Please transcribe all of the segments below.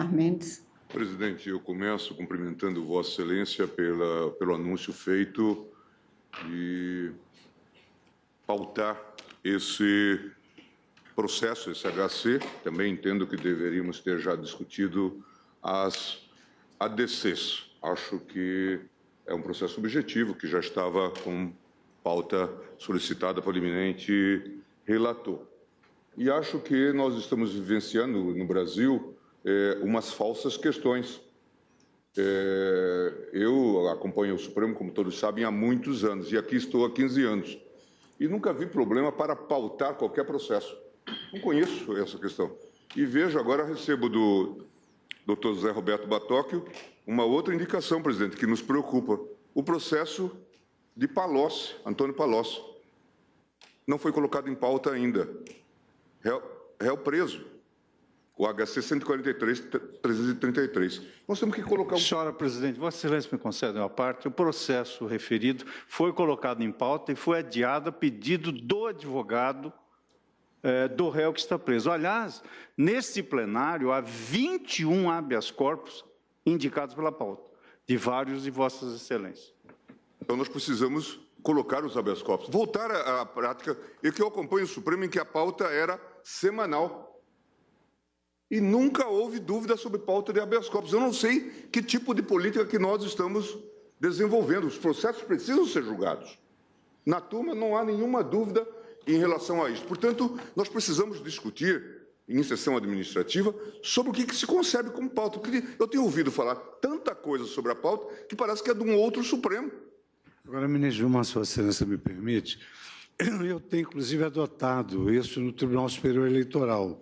Mendes. Presidente, eu começo cumprimentando Vossa Excelência pelo anúncio feito de pautar esse processo, esse HC. Também entendo que deveríamos ter já discutido as ADCs. Acho que é um processo objetivo que já estava com pauta solicitada pelo eminente relator. E acho que nós estamos vivenciando no Brasil umas falsas questões. Eu acompanho o Supremo, como todos sabem, há muitos anos, e aqui estou há 15 anos. E nunca vi problema para pautar qualquer processo. Não conheço essa questão. E vejo, agora recebo do Dr. José Roberto Batóquio uma outra indicação, presidente, que nos preocupa. O processo de Palocci, Antônio Palocci. Não foi colocado em pauta ainda. Réu preso. O HC 143-333. Nós temos que colocar... Senhora Presidente, Vossa Excelência me concede uma parte. O processo referido foi colocado em pauta e foi adiado a pedido do advogado do réu que está preso. Aliás, nesse plenário, há 21 habeas corpus indicados pela pauta, de vários de Vossas Excelências. Então, nós precisamos colocar os habeas corpus. Voltar à prática, e que eu acompanho o Supremo em que a pauta era semanal. E nunca houve dúvida sobre pauta de habeas corpus. Eu não sei que tipo de política que nós estamos desenvolvendo. Os processos precisam ser julgados. Na turma não há nenhuma dúvida em relação a isso. Portanto, nós precisamos discutir, em sessão administrativa, sobre o que se concebe como pauta. Porque eu tenho ouvido falar tanta coisa sobre a pauta que parece que é de um outro Supremo. Agora, ministro Gilmar, se Vossa Excelência me permite, eu tenho, inclusive, adotado isso no Tribunal Superior Eleitoral.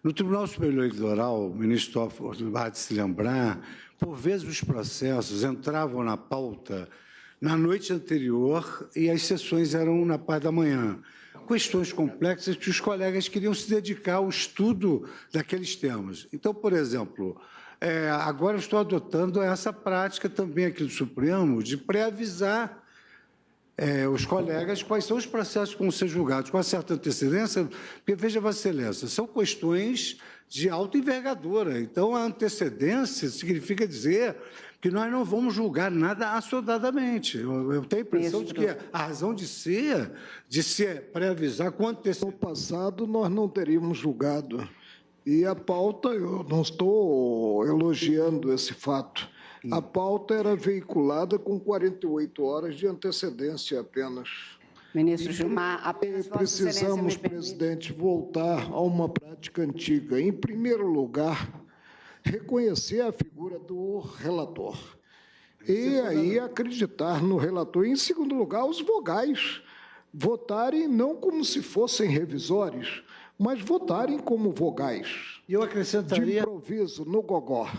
No Tribunal Superior Eleitoral, o ministro Toffoli vai de se lembrar, por vezes os processos entravam na pauta na noite anterior e as sessões eram na parte da manhã. Questões complexas que os colegas queriam se dedicar ao estudo daqueles temas. Então, por exemplo, agora eu estou adotando essa prática também aqui do Supremo de pré-avisar os colegas quais são os processos que vão ser julgados com uma certa antecedência, porque, veja, Vossa Excelência, são questões de alta envergadura. Então, a antecedência significa dizer que nós não vamos julgar nada assodadamente. Eu tenho a impressão de que a razão de ser pré-avisar com antecedência... No passado, nós não teríamos julgado. E a pauta, eu não estou elogiando esse fato, a pauta era veiculada com 48 horas de antecedência apenas. Ministro Gilmar, apenas precisamos, presidente, voltar a uma prática antiga. Em primeiro lugar, reconhecer a figura do relator. E aí acreditar no relator. Em segundo lugar, os vogais votarem não como se fossem revisores, mas votarem como vogais. E eu acrescentaria... De improviso, no gogó.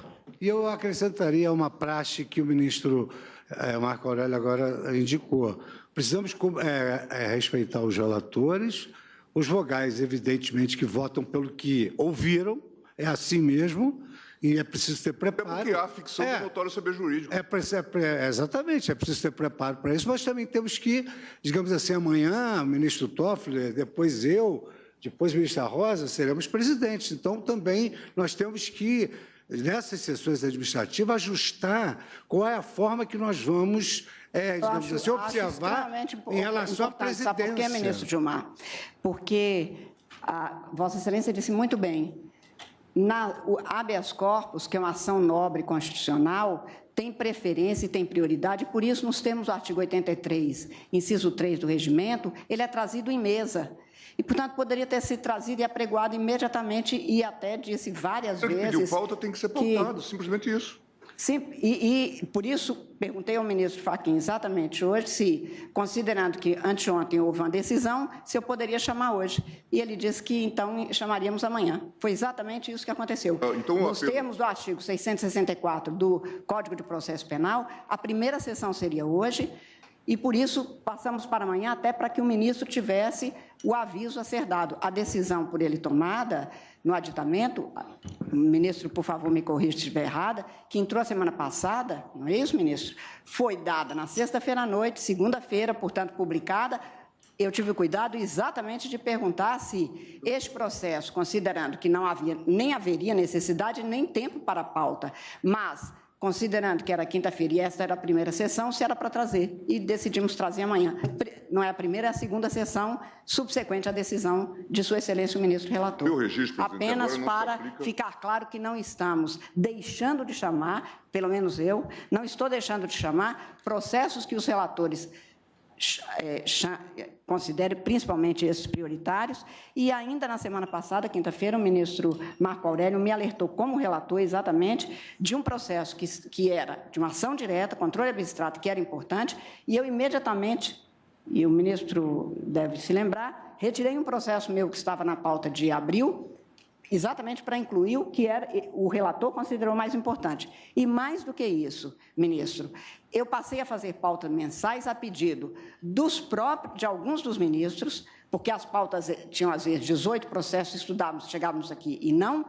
E eu acrescentaria uma praxe que o ministro Marco Aurélio agora indicou. Precisamos respeitar os relatores, os vogais, evidentemente, que votam pelo que ouviram, é assim mesmo, e é preciso ter preparo. É porque há ficção do notório saber jurídico. Exatamente, é preciso ter preparo para isso, mas também temos que, digamos assim, amanhã, o ministro Toffoli, depois eu, depois o ministro Rosa, seremos presidentes. Então, também nós temos que, nessas sessões administrativas, ajustar qual é a forma que nós vamos, digamos assim, observar em relação à presidência. Sabe por quê, ministro Gilmar? Porque Vossa Excelência disse muito bem, o habeas corpus, que é uma ação nobre constitucional, tem preferência e tem prioridade, por isso, nos termos do artigo 83, inciso 3 do regimento, ele é trazido em mesa. E, portanto, poderia ter sido trazido e apregoado imediatamente e até disse várias vezes... Ele pediu pauta, tem que ser pautado, simplesmente isso. Sim, e por isso, perguntei ao ministro Fachin exatamente hoje se, considerando que anteontem houve uma decisão, se eu poderia chamar hoje. E ele disse que, então, chamaríamos amanhã. Foi exatamente isso que aconteceu. Então, nos termos do artigo 664 do Código de Processo Penal, a primeira sessão seria hoje, e, por isso, passamos para amanhã até para que o ministro tivesse o aviso a ser dado. A decisão por ele tomada no aditamento, o ministro, por favor, me corrija se estiver errada, que entrou a semana passada, não é isso, ministro? Foi dada na sexta-feira à noite, segunda-feira, portanto, publicada, eu tive o cuidado exatamente de perguntar se este processo, considerando que não havia, nem haveria necessidade, nem tempo para a pauta, mas considerando que era quinta-feira e esta era a primeira sessão, se era para trazer, e decidimos trazer amanhã. Não é a primeira, é a segunda sessão subsequente à decisão de Sua Excelência o Ministro Relator. Meu registro, presidente, apenas para aplica... ficar claro que não estamos deixando de chamar, pelo menos eu, não estou deixando de chamar processos que os relatores considere principalmente esses prioritários, e ainda na semana passada, quinta-feira, o ministro Marco Aurélio me alertou como relator exatamente de um processo que era de uma ação direta, controle abstrato, que era importante, e eu imediatamente, e o ministro deve se lembrar, retirei um processo meu que estava na pauta de abril, exatamente para incluir o que era, o relator considerou mais importante. E mais do que isso, ministro, eu passei a fazer pautas mensais a pedido de alguns dos ministros, porque as pautas tinham, às vezes, 18 processos, estudávamos, chegávamos aqui e não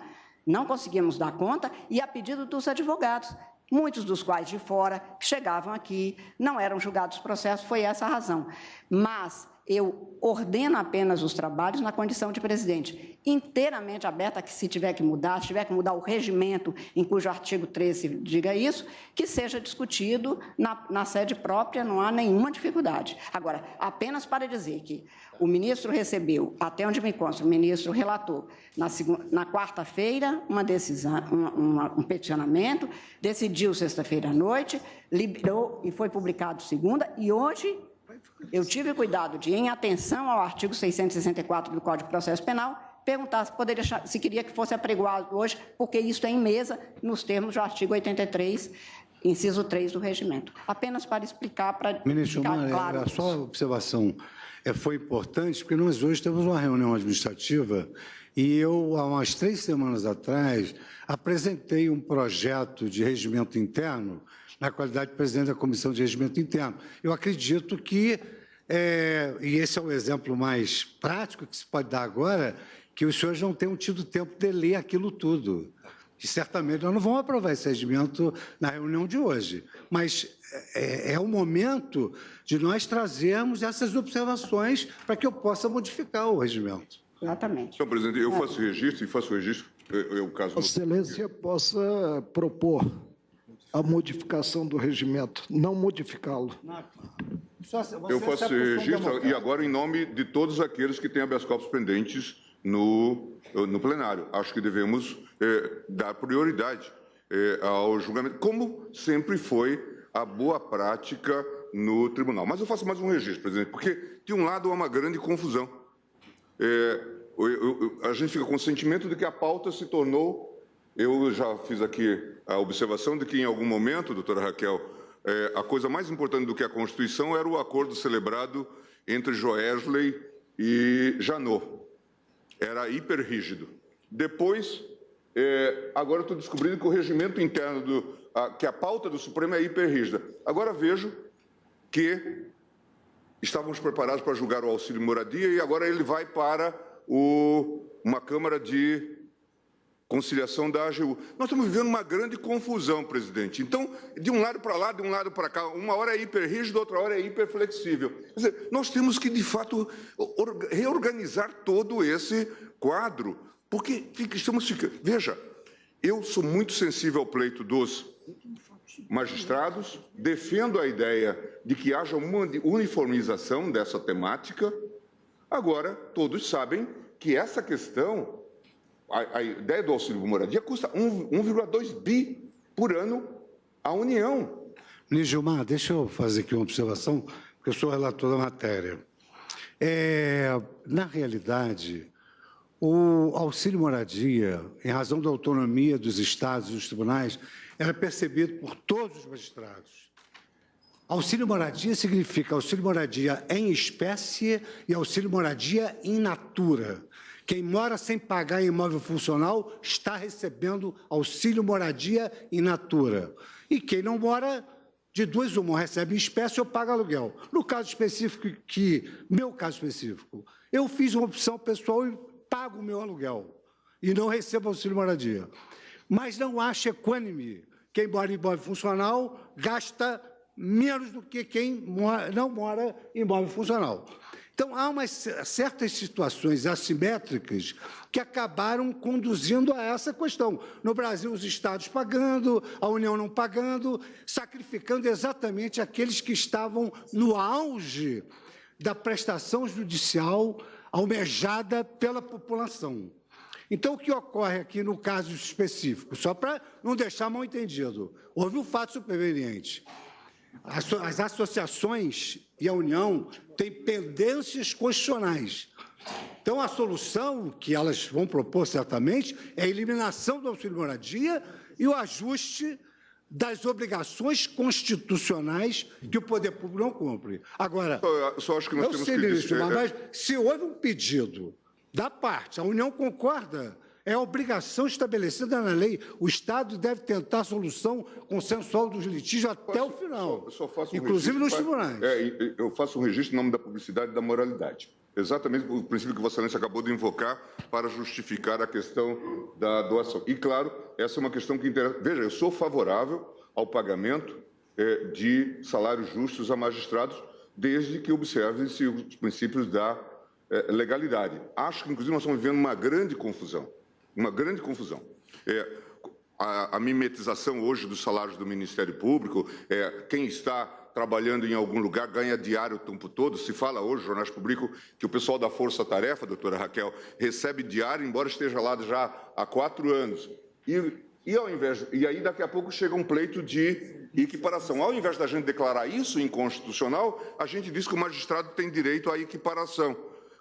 conseguíamos dar conta, e a pedido dos advogados, muitos dos quais de fora, que chegavam aqui, não eram julgados processos, foi essa a razão. Mas eu ordeno apenas os trabalhos na condição de presidente, inteiramente aberta a que, se tiver que mudar, se tiver que mudar o regimento, em cujo artigo 13 diga isso, que seja discutido na sede própria, não há nenhuma dificuldade. Agora, apenas para dizer que o ministro recebeu, até onde me consta, o ministro relator, na quarta-feira, uma decisão, um peticionamento, decidiu sexta-feira à noite, liberou e foi publicado segunda, e hoje eu tive cuidado de, em atenção ao artigo 664 do Código de Processo Penal, perguntar se queria que fosse apregoado hoje, porque isso é em mesa nos termos do artigo 83, inciso 3 do regimento. Apenas para explicar, para Ministro, ficar claro. A sua observação foi importante, porque nós hoje temos uma reunião administrativa e eu, há umas 3 semanas atrás, apresentei um projeto de regimento interno na qualidade de presidente da Comissão de Regimento Interno. Eu acredito que, e esse é o exemplo mais prático que se pode dar agora, que os senhores não tenham tido tempo de ler aquilo tudo. E certamente nós não vamos aprovar esse regimento na reunião de hoje. Mas é o momento de nós trazermos essas observações para que eu possa modificar o regimento. Exatamente. Então, presidente, eu faço registro e faço registro, o caso... Vossa Excelência possa propor a modificação do regimento, não modificá-lo. Eu faço registro, e agora em nome de todos aqueles que têm habeas corpus pendentes no plenário. Acho que devemos dar prioridade ao julgamento, como sempre foi a boa prática no tribunal. Mas eu faço mais um registro, presidente, porque, de um lado, há uma grande confusão. A gente fica com o sentimento de que a pauta se tornou... Eu já fiz aqui a observação de que, em algum momento, doutora Raquel, a coisa mais importante do que a Constituição era o acordo celebrado entre Joesley e Janot. Era hiperrígido. Depois, agora estou descobrindo que o regimento interno, que a pauta do Supremo é hiperrígida. Agora vejo que estávamos preparados para julgar o auxílio moradia e agora ele vai para uma Câmara de conciliação da AGU. Nós estamos vivendo uma grande confusão, presidente. Então, de um lado para lá, de um lado para cá, uma hora é hiperrígido, outra hora é hiperflexível. Quer dizer, nós temos que, de fato, reorganizar todo esse quadro, porque estamos ficando... Veja, eu sou muito sensível ao pleito dos magistrados, defendo a ideia de que haja uma uniformização dessa temática. Agora, todos sabem que essa questão... A ideia do auxílio moradia custa 1,2 bi por ano à União. Ministro Gilmar, deixa eu fazer aqui uma observação, porque eu sou relator da matéria. Na realidade, o auxílio moradia, em razão da autonomia dos estados e dos tribunais, era percebido por todos os magistrados. Auxílio moradia significa auxílio moradia em espécie e auxílio moradia in natura. Quem mora sem pagar em imóvel funcional está recebendo auxílio moradia in natura. E quem não mora, de duas uma, recebe em espécie ou paga aluguel. No caso específico, meu caso específico, eu fiz uma opção pessoal e pago o meu aluguel e não recebo auxílio moradia. Mas não acho equânime. Quem mora em imóvel funcional gasta menos do que quem não mora em imóvel funcional. Então, há certas situações assimétricas que acabaram conduzindo a essa questão. No Brasil, os estados pagando, a União não pagando, sacrificando exatamente aqueles que estavam no auge da prestação judicial almejada pela população. Então, o que ocorre aqui no caso específico, só para não deixar mal entendido, houve um fato superveniente. As associações e a União têm pendências constitucionais. Então, a solução que elas vão propor, certamente, é a eliminação do auxílio-moradia e o ajuste das obrigações constitucionais que o poder público não cumpre. Agora, só acho que nós temos que ministro, mas se houve um pedido da parte, a União concorda, é a obrigação estabelecida na lei. O Estado deve tentar a solução consensual dos litígios até o final, inclusive nos tribunais. Eu faço um registro em nome da publicidade e da moralidade. Exatamente o princípio que Vossa Excelência acabou de invocar para justificar a questão da doação. E, claro, essa é uma questão que interessa. Veja, eu sou favorável ao pagamento de salários justos a magistrados, desde que observem-se os princípios da legalidade. Acho que, inclusive, nós estamos vivendo uma grande confusão. Uma grande confusão. A mimetização hoje dos salários do Ministério Público, quem está trabalhando em algum lugar ganha diário o tempo todo. Se fala hoje, jornais publicam, que o pessoal da Força Tarefa, doutora Raquel, recebe diário, embora esteja lá já há 4 anos. E aí, daqui a pouco, chega um pleito de equiparação. Ao invés da gente declarar isso inconstitucional, a gente diz que o magistrado tem direito à equiparação.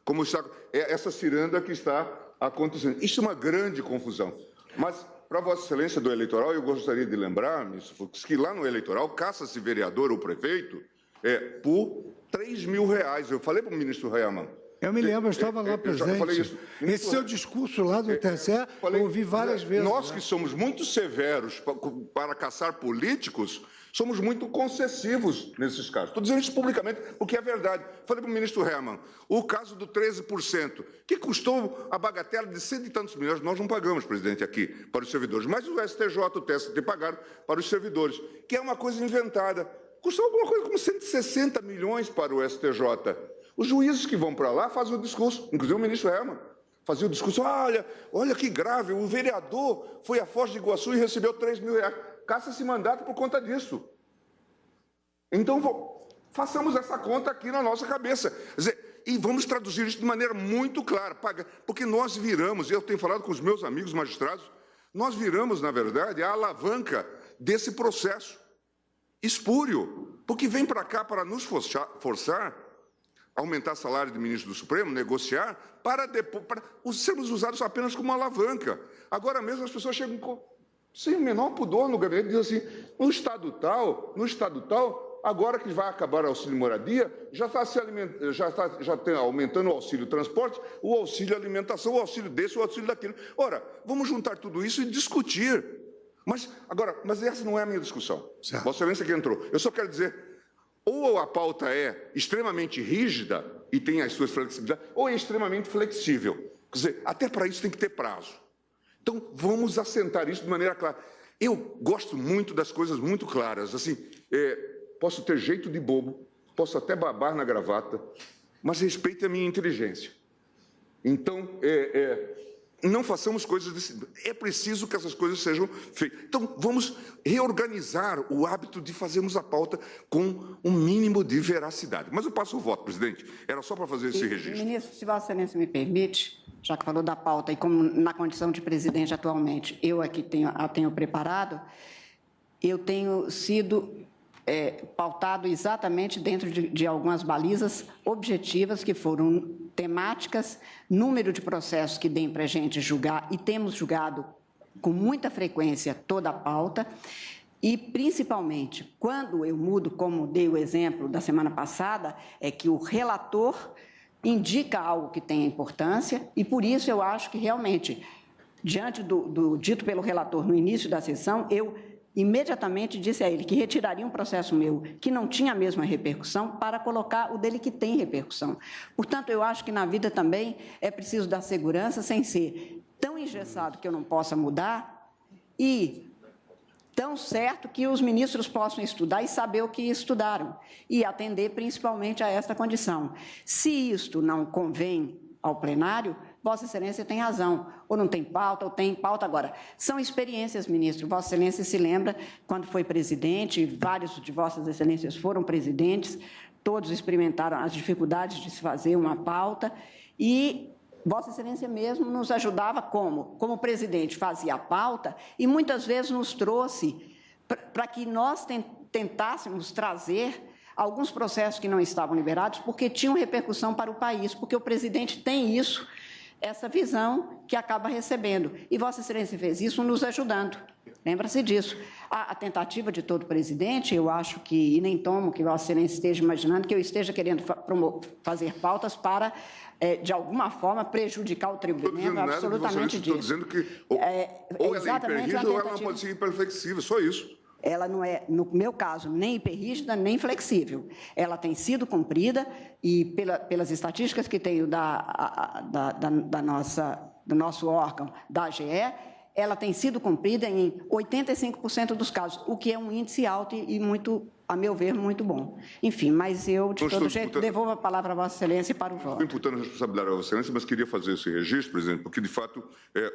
Como está, essa ciranda que está acontecendo. Isso é uma grande confusão. Mas, para Vossa Excelência do eleitoral, eu gostaria de lembrar, ministro Fux, que lá no eleitoral caça-se vereador ou prefeito por R$3.000. Eu falei para o ministro Rayaman. Eu me lembro, eu estava lá presente. Falei isso. Esse seu discurso lá do TSE, eu ouvi várias vezes. Nós que somos muito severos para caçar políticos, somos muito concessivos nesses casos. Estou dizendo isso publicamente, porque é verdade. Falei para o ministro Herman, o caso do 13%, que custou a bagatela de 100 e tantos milhões, nós não pagamos, presidente, aqui, para os servidores, mas o STJ, o TST pagaram para os servidores, que é uma coisa inventada. Custou alguma coisa como 160 milhões para o STJ. Os juízes que vão para lá fazem o discurso, inclusive o ministro Herman, fazia o discurso, olha que grave, o vereador foi à Foz do Iguaçu e recebeu R$3.000. Caça esse mandato por conta disso. Então, façamos essa conta aqui na nossa cabeça. Quer dizer, e vamos traduzir isso de maneira muito clara, porque nós viramos, eu tenho falado com os meus amigos magistrados, nós viramos, na verdade, a alavanca desse processo espúrio, porque vem para cá para nos forçar a aumentar o salário de ministro do Supremo, negociar, para sermos usados apenas como alavanca. Agora mesmo as pessoas chegam sem o menor pudor no gabinete e dizem assim, no estado tal, agora que vai acabar o auxílio moradia, já está aumentando o auxílio transporte, o auxílio alimentação, o auxílio desse, o auxílio daquilo. Ora, vamos juntar tudo isso e discutir. Mas essa não é a minha discussão. Certo. Vossa Excelência que entrou. Eu só quero dizer, ou a pauta é extremamente rígida e tem as suas flexibilidades, ou é extremamente flexível. Quer dizer, até para isso tem que ter prazo. Então, vamos assentar isso de maneira clara. Eu gosto muito das coisas muito claras. Assim, posso ter jeito de bobo, posso até babar na gravata, mas respeite a minha inteligência. Então, não façamos coisas desse... É preciso que essas coisas sejam feitas. Então, vamos reorganizar o hábito de fazermos a pauta com um mínimo de veracidade. Mas eu passo o voto, presidente. Era só para fazer esse registro. Ministro, se Vossa Excelência me permite, já que falou da pauta e como na condição de presidente atualmente eu aqui a tenho preparado, eu tenho sido pautado exatamente dentro de algumas balizas objetivas que foram temáticas, número de processos que deem para a gente julgar, e temos julgado com muita frequência toda a pauta, e principalmente quando eu mudo, como dei o exemplo da semana passada, é que o relator indica algo que tem importância, e por isso eu acho que realmente, diante do dito pelo relator no início da sessão, eu imediatamente disse a ele que retiraria um processo meu que não tinha a mesma repercussão para colocar o dele que tem repercussão. Portanto, eu acho que na vida também é preciso dar segurança sem ser tão engessado que eu não possa mudar e tão certo que os ministros possam estudar e saber o que estudaram e atender principalmente a esta condição. Se isto não convém ao plenário, Vossa Excelência tem razão, ou não tem pauta, ou tem pauta. Agora, são experiências, ministro. Vossa Excelência se lembra, quando foi presidente, vários de Vossas Excelências foram presidentes, todos experimentaram as dificuldades de se fazer uma pauta, e Vossa Excelência mesmo nos ajudava como? Como presidente fazia a pauta e muitas vezes nos trouxe para que nós tentássemos trazer alguns processos que não estavam liberados, porque tinham repercussão para o país, porque o presidente tem isso, essa visão que acaba recebendo. E Vossa Excelência fez isso nos ajudando. Lembra-se disso. A tentativa de todo presidente, eu acho que, e nem tomo que Vossa Excelência esteja imaginando que eu esteja querendo fazer pautas para, de alguma forma, prejudicar o tribunal, absolutamente disso. Estou dizendo que ou ela é hiperrígida ou ela não pode ser hiperflexível, só isso. Ela não é, no meu caso, nem hiperrígida, nem flexível. Ela tem sido cumprida e, pelas estatísticas que tenho do nosso órgão, da AGE, ela tem sido cumprida em 85% dos casos, o que é um índice alto e muito, a meu ver, muito bom. Enfim, mas eu, de todo jeito, devolvo a palavra a Vossa Excelência para o voto. Estou imputando a responsabilidade a Vossa Excelência, mas queria fazer esse registro, presidente, porque, de fato,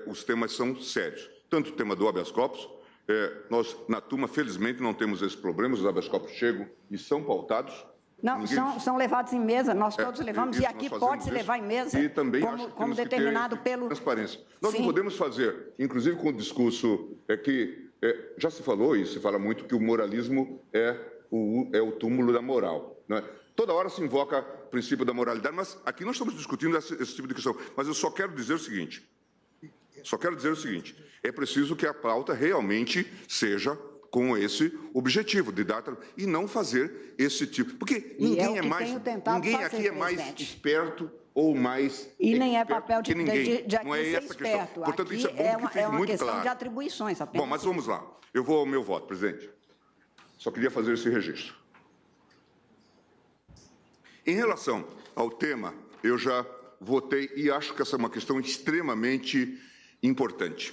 os temas são sérios. Tanto o tema do habeas corpus, nós, na turma, felizmente, não temos esse problema, os habeas corpus chegam e são pautados. Não, são levados em mesa, nós todos levamos, e aqui pode-se levar em mesa, e também como determinado pelo... Transparência. Nós Sim. não podemos fazer, inclusive com o discurso que já se falou, e se fala muito, que o moralismo é o túmulo da moral, né? Toda hora se invoca o princípio da moralidade, mas aqui nós estamos discutindo esse tipo de questão. Mas eu só quero dizer o seguinte, é preciso que a pauta realmente seja com esse objetivo de dar e não fazer esse tipo, porque ninguém aqui é mais esperto ou mais e nem é papel de ninguém. De não é ser essa esperto. Questão. Portanto, aqui isso é bom que fique uma muito questão claro. De atribuições apenas. Bom, mas vamos lá. Eu vou ao meu voto, presidente. Só queria fazer esse registro. Em relação ao tema, eu já votei e acho que essa é uma questão extremamente importante.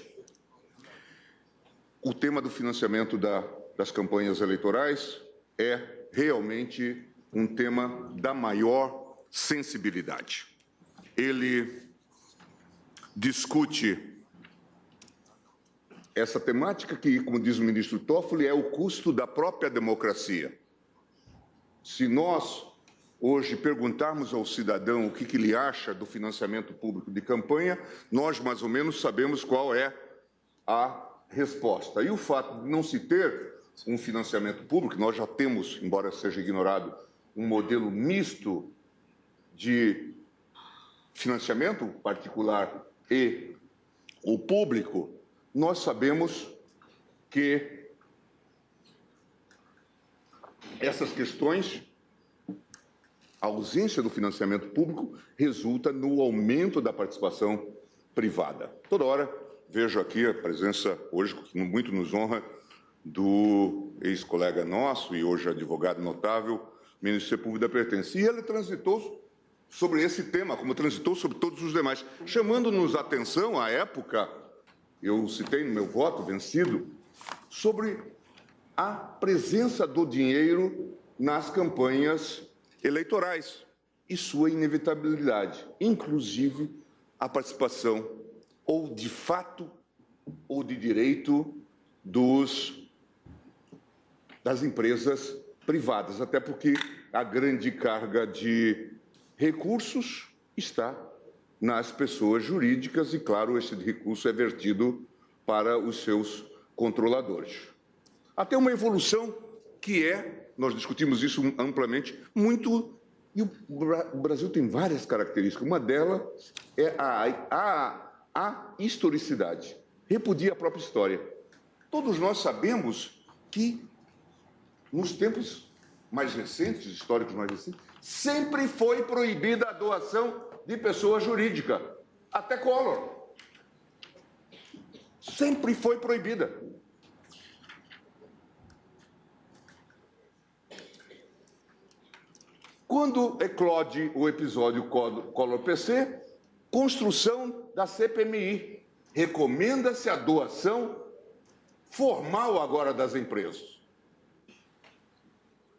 O tema do financiamento das campanhas eleitorais é realmente um tema da maior sensibilidade. Ele discute essa temática que, como diz o ministro Toffoli, é o custo da própria democracia. Se nós, hoje, perguntarmos ao cidadão o que ele acha do financiamento público de campanha, nós, mais ou menos, sabemos qual é a resposta. E o fato de não se ter um financiamento público, nós já temos, embora seja ignorado, um modelo misto de financiamento particular e o público, nós sabemos que essas questões, a ausência do financiamento público, resulta no aumento da participação privada. Toda hora vejo aqui a presença, hoje, que muito nos honra, do ex-colega nosso e hoje advogado notável, ministro Sepúlveda Pertence. E ele transitou sobre esse tema, como transitou sobre todos os demais, chamando-nos a atenção, à época, eu citei no meu voto vencido, sobre a presença do dinheiro nas campanhas eleitorais e sua inevitabilidade, inclusive a participação, ou de fato, ou de direito, das empresas privadas, até porque a grande carga de recursos está nas pessoas jurídicas e, claro, esse recurso é vertido para os seus controladores. Até uma evolução que nós discutimos isso amplamente, muito, e o Brasil tem várias características, uma delas é a historicidade, repudia a própria história. Todos nós sabemos que, nos tempos mais recentes, históricos mais recentes, sempre foi proibida a doação de pessoa jurídica, até Collor. Sempre foi proibida. Quando eclode o episódio Collor-PC, construção da CPMI. Recomenda-se a doação formal agora das empresas,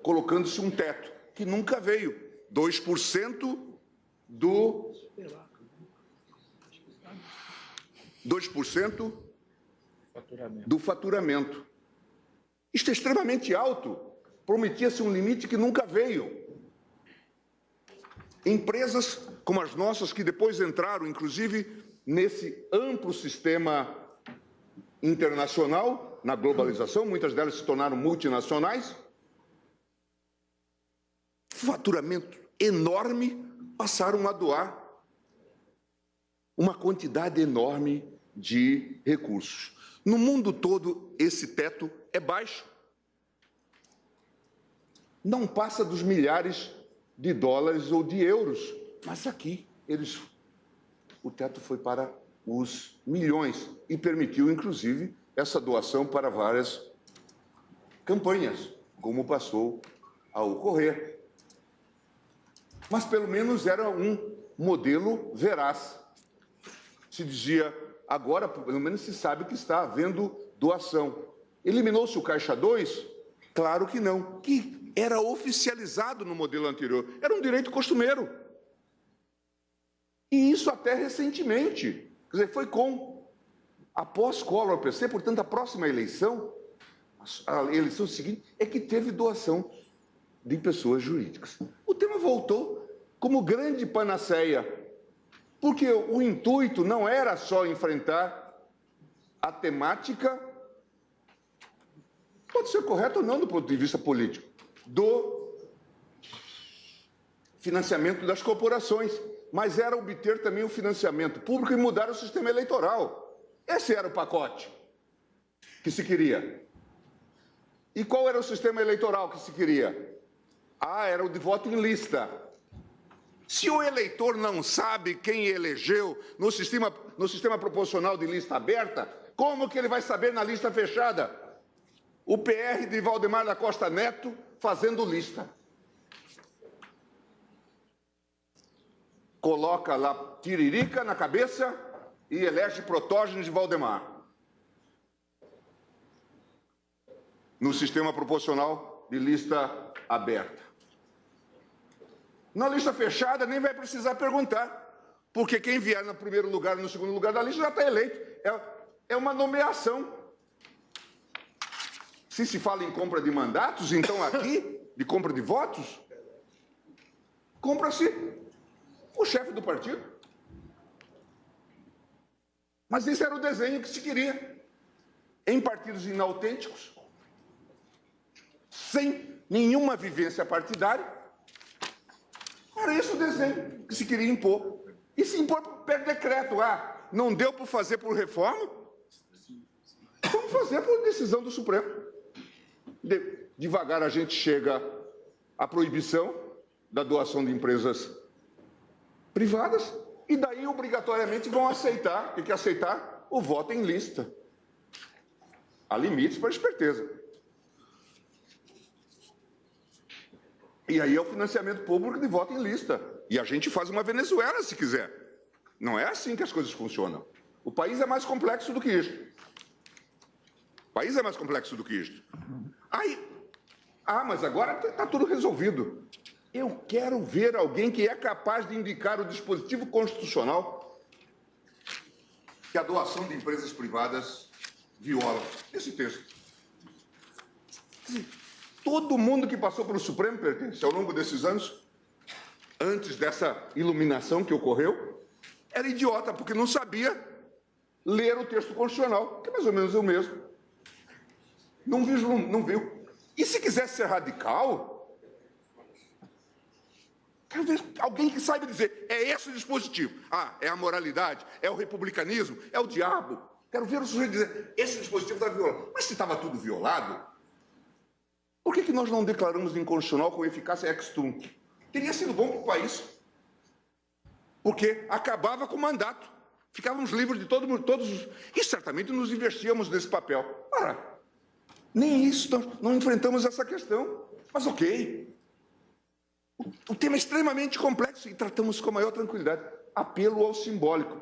colocando-se um teto que nunca veio, 2% do 2% do faturamento. Isto é extremamente alto. Prometia-se um limite que nunca veio. Empresas como as nossas, que depois entraram, inclusive, nesse amplo sistema internacional, na globalização, muitas delas se tornaram multinacionais, faturamento enorme, passaram a doar uma quantidade enorme de recursos. No mundo todo, esse teto é baixo. Não passa dos milhares de dólares ou de euros, mas aqui o teto foi para os milhões e permitiu, inclusive, essa doação para várias campanhas, como passou a ocorrer. Mas, pelo menos, era um modelo veraz. Se dizia, agora, pelo menos, se sabe que está havendo doação. Eliminou-se o Caixa 2? Claro que não, que era oficializado no modelo anterior. Era um direito costumeiro. E isso até recentemente. Quer dizer, foi após Collor PC, portanto, a próxima eleição, a eleição seguinte, é que teve doação de pessoas jurídicas. O tema voltou como grande panaceia, porque o intuito não era só enfrentar a temática, pode ser correto ou não do ponto de vista político, do financiamento das corporações, mas era obter também o financiamento público e mudar o sistema eleitoral. Esse era o pacote que se queria. E qual era o sistema eleitoral que se queria? Era o de voto em lista. Se o eleitor não sabe quem elegeu no sistema proporcional de lista aberta, como que ele vai saber na lista fechada? O PR de Valdemar da Costa Neto fazendo lista. Coloca lá Tiririca na cabeça e elege Protógenes de Valdemar. No sistema proporcional de lista aberta. Na lista fechada, nem vai precisar perguntar, porque quem vier no primeiro lugar e no segundo lugar da lista já está eleito. É uma nomeação. Se fala em compra de mandatos, então aqui, de compra de votos, compra-se o chefe do partido. Mas esse era o desenho que se queria. Em partidos inautênticos, sem nenhuma vivência partidária, era esse o desenho que se queria impor. E se impor por decreto. Não deu para fazer por reforma? Vamos fazer por decisão do Supremo. Devagar a gente chega à proibição da doação de empresas privadas e daí obrigatoriamente vão aceitar, tem que aceitar o voto em lista. Há limites para a esperteza. E aí é o financiamento público de voto em lista. E a gente faz uma Venezuela, se quiser. Não é assim que as coisas funcionam. O país é mais complexo do que isto. O país é mais complexo do que isto. Mas agora está tudo resolvido. Eu quero ver alguém que é capaz de indicar o dispositivo constitucional que a doação de empresas privadas viola. Esse texto. Todo mundo que passou pelo Supremo pertence, ao longo desses anos, antes dessa iluminação que ocorreu, era idiota, porque não sabia ler o texto constitucional, que é mais ou menos o mesmo. Não viu. E se quisesse ser radical, quero ver alguém que saiba dizer, é esse o dispositivo. É a moralidade, é o republicanismo, é o diabo. Quero ver o sujeito dizer, esse dispositivo está violado. Mas se estava tudo violado, por que nós não declaramos inconstitucional com eficácia ex-tunc? Teria sido bom para o país. Porque acabava com o mandato. Ficávamos livres de todo mundo, e certamente nos investíamos nesse papel. Nem isso, não enfrentamos essa questão. Mas ok. O tema é extremamente complexo e tratamos com a maior tranquilidade. Apelo ao simbólico.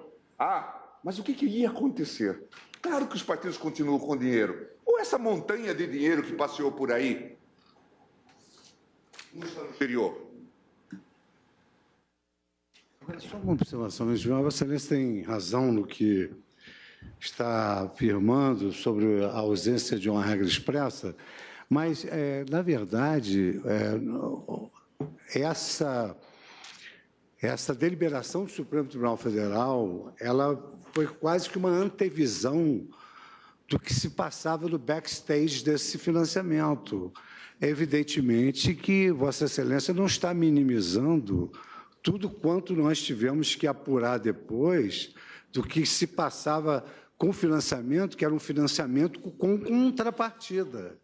Mas o que ia acontecer? Claro que os partidos continuam com dinheiro. essa montanha de dinheiro que passeou por aí no exterior? Só uma observação, ministro. Vossa Excelência tem razão no que está afirmando sobre a ausência de uma regra expressa, mas, na verdade, essa deliberação do Supremo Tribunal Federal, ela foi quase que uma antevisão do que se passava no backstage desse financiamento. Evidentemente que Vossa Excelência não está minimizando tudo quanto nós tivemos que apurar depois do que se passava com financiamento, que era um financiamento com contrapartida.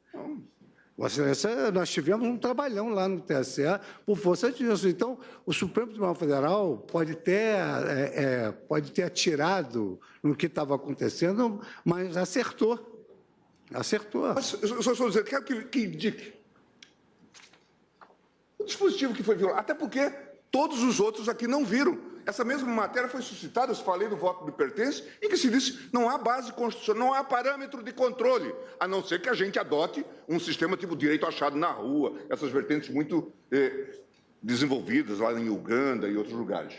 Vossa Excelência, nós tivemos um trabalhão lá no TSE por força disso. Então, o Supremo Tribunal Federal pode ter atirado no que estava acontecendo, mas acertou. Acertou. Mas, eu só estou dizendo, quero que indique o dispositivo que foi violado, até porque todos os outros aqui não viram. Essa mesma matéria foi suscitada, eu falei do voto de pertença, em que se disse não há base constitucional, não há parâmetro de controle, a não ser que a gente adote um sistema tipo direito achado na rua, essas vertentes muito desenvolvidas lá em Uganda e outros lugares.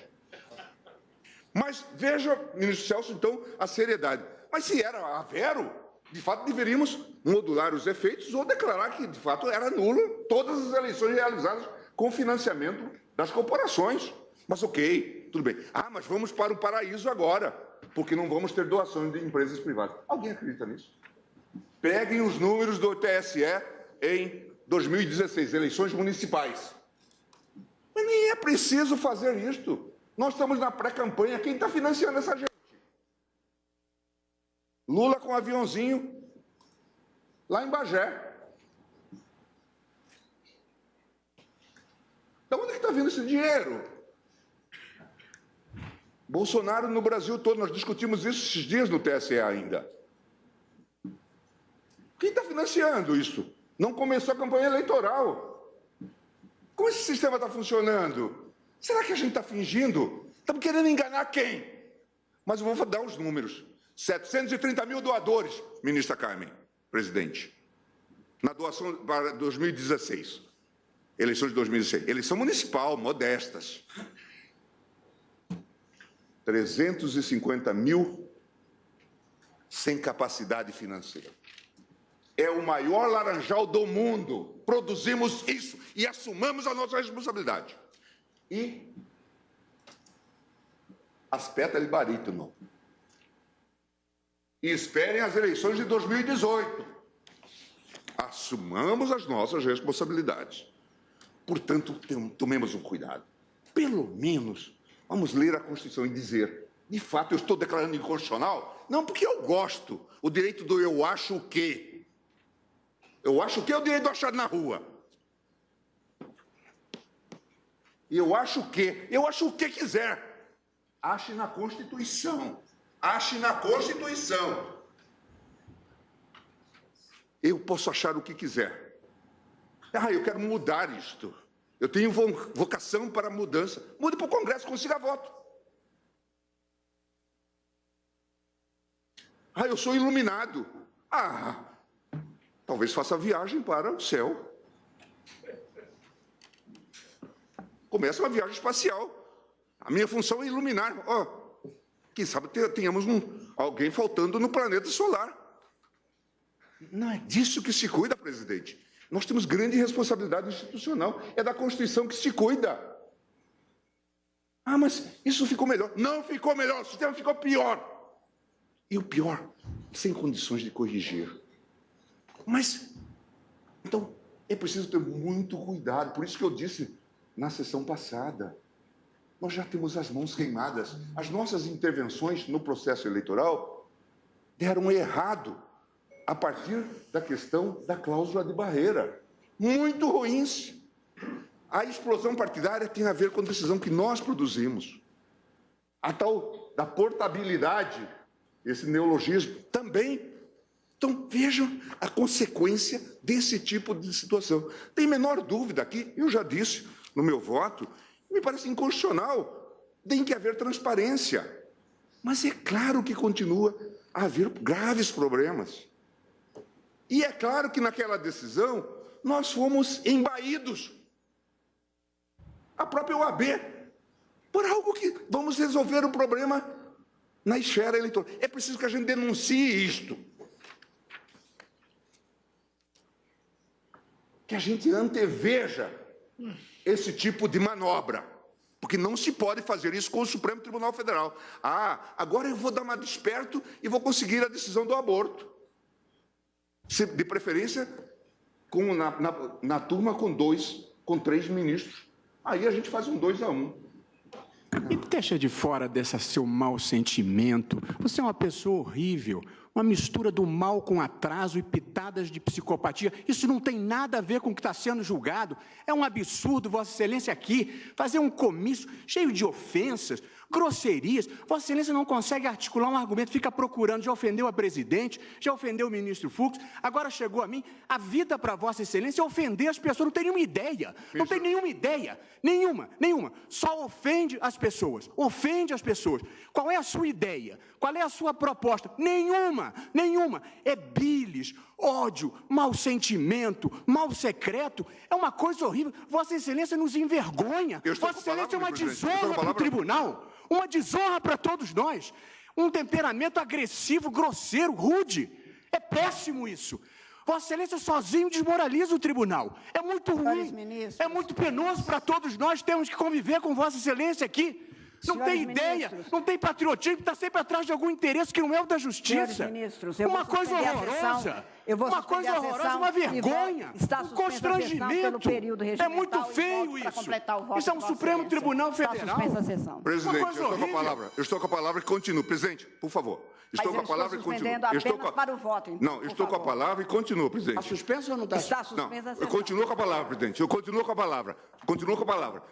Mas veja, ministro Celso, então, a seriedade. Mas se era a vero, de fato, deveríamos modular os efeitos ou declarar que, de fato, era nulo todas as eleições realizadas com financiamento das corporações. Mas ok, tudo bem. Ah, mas vamos para o paraíso agora, porque não vamos ter doações de empresas privadas. Alguém acredita nisso? Peguem os números do TSE em 2016, eleições municipais. Mas nem é preciso fazer isto. Nós estamos na pré-campanha. Quem está financiando essa gente? Lula com um aviãozinho lá em Bagé. De onde é que está vindo esse dinheiro? Bolsonaro no Brasil todo, nós discutimos isso esses dias no TSE ainda. Quem está financiando isso? Não começou a campanha eleitoral. Como esse sistema está funcionando? Será que a gente está fingindo? Estamos querendo enganar quem? Mas eu vou dar os números. 730 mil doadores, ministra Carmen, presidente, na doação para 2016, eleições de 2016, eleição municipal, modestas. 350 mil sem capacidade financeira. É o maior laranjal do mundo. Produzimos isso e assumamos a nossa responsabilidade. E aspetta il barítono. E esperem as eleições de 2018. Assumamos as nossas responsabilidades. Portanto, tomemos um cuidado. Pelo menos, vamos ler a Constituição e dizer, de fato, eu estou declarando inconstitucional? Não, porque eu gosto. O direito do eu acho o quê? Eu acho o quê? É o direito do achado na rua. Eu acho o quê? Eu acho o que quiser. Ache na Constituição. Ache na Constituição. Eu posso achar o que quiser. Ah, eu quero mudar isto. Eu tenho vocação para mudança. Mude para o Congresso, consiga voto. Ah, eu sou iluminado. Ah, talvez faça viagem para o céu. Começa uma viagem espacial. A minha função é iluminar. Quem sabe tenhamos alguém faltando no planeta solar. Não é disso que se cuida, presidente. Nós temos grande responsabilidade institucional. É da Constituição que se cuida. Ah, mas isso ficou melhor. Não ficou melhor, o sistema ficou pior. E o pior, sem condições de corrigir. Mas, então, é preciso ter muito cuidado. Por isso que eu disse na sessão passada, nós já temos as mãos queimadas. As nossas intervenções no processo eleitoral deram errado a partir da questão da cláusula de barreira. Muito ruins. A explosão partidária tem a ver com a decisão que nós produzimos. A tal da portabilidade, esse neologismo, também. Então, vejam a consequência desse tipo de situação. Tem menor dúvida aqui, eu já disse no meu voto, me parece inconstitucional. Tem que haver transparência. Mas é claro que continua a haver graves problemas. E é claro que naquela decisão nós fomos embaídos. A própria OAB, por algo que vamos resolver o problema na esfera eleitoral. É preciso que a gente denuncie isto. Que a gente anteveja esse tipo de manobra. Porque não se pode fazer isso com o Supremo Tribunal Federal. Ah, agora eu vou dar uma desperto e vou conseguir a decisão do aborto. De preferência, na turma com 3 ministros. Aí a gente faz um 2-1. E deixa de fora desse seu mau sentimento. Você é uma pessoa horrível, uma mistura do mal com atraso e pitadas de psicopatia. Isso não tem nada a ver com o que está sendo julgado. É um absurdo, Vossa Excelência, aqui, fazer um comício cheio de ofensas, grosserias. Vossa Excelência não consegue articular um argumento, fica procurando, já ofendeu a presidente, já ofendeu o ministro Fux, agora chegou a mim. A vida para Vossa Excelência é ofender as pessoas, não tem nenhuma ideia, não tem nenhuma ideia, nenhuma. Só ofende as pessoas, Qual é a sua ideia? Qual é a sua proposta? Nenhuma. É bilis, ódio, mau sentimento, mal secreto, é uma coisa horrível. Vossa Excelência nos envergonha. Vossa Excelência é uma desonra para o tribunal. Uma desonra para todos nós. Um temperamento agressivo, grosseiro, rude. É péssimo isso. Vossa Excelência sozinho desmoraliza o tribunal. É muito ruim. É muito penoso para todos nós. Temos que conviver com Vossa Excelência aqui. Não tem ideia, não tem patriotismo, está sempre atrás de algum interesse que não é o da justiça. Uma coisa horrorosa. Uma coisa horrorosa, uma vergonha, um constrangimento. É muito feio isso. Isso é um Supremo Tribunal Federal. Presidente, eu estou com a palavra e continuo. Presidente, por favor. Estou com a palavra e continuo. Para o voto, então, não, estou com a palavra e continuo, presidente. Está suspenso ou não está suspenso? Está suspensa a sessão. Eu continuo com a palavra, presidente. Eu continuo com a palavra.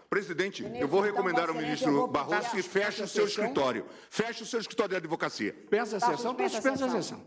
Presidente, eu vou recomendar ao ministro Barroso que feche o seu escritório. Feche o seu escritório de advocacia. Suspensa a sessão, está suspensa a sessão.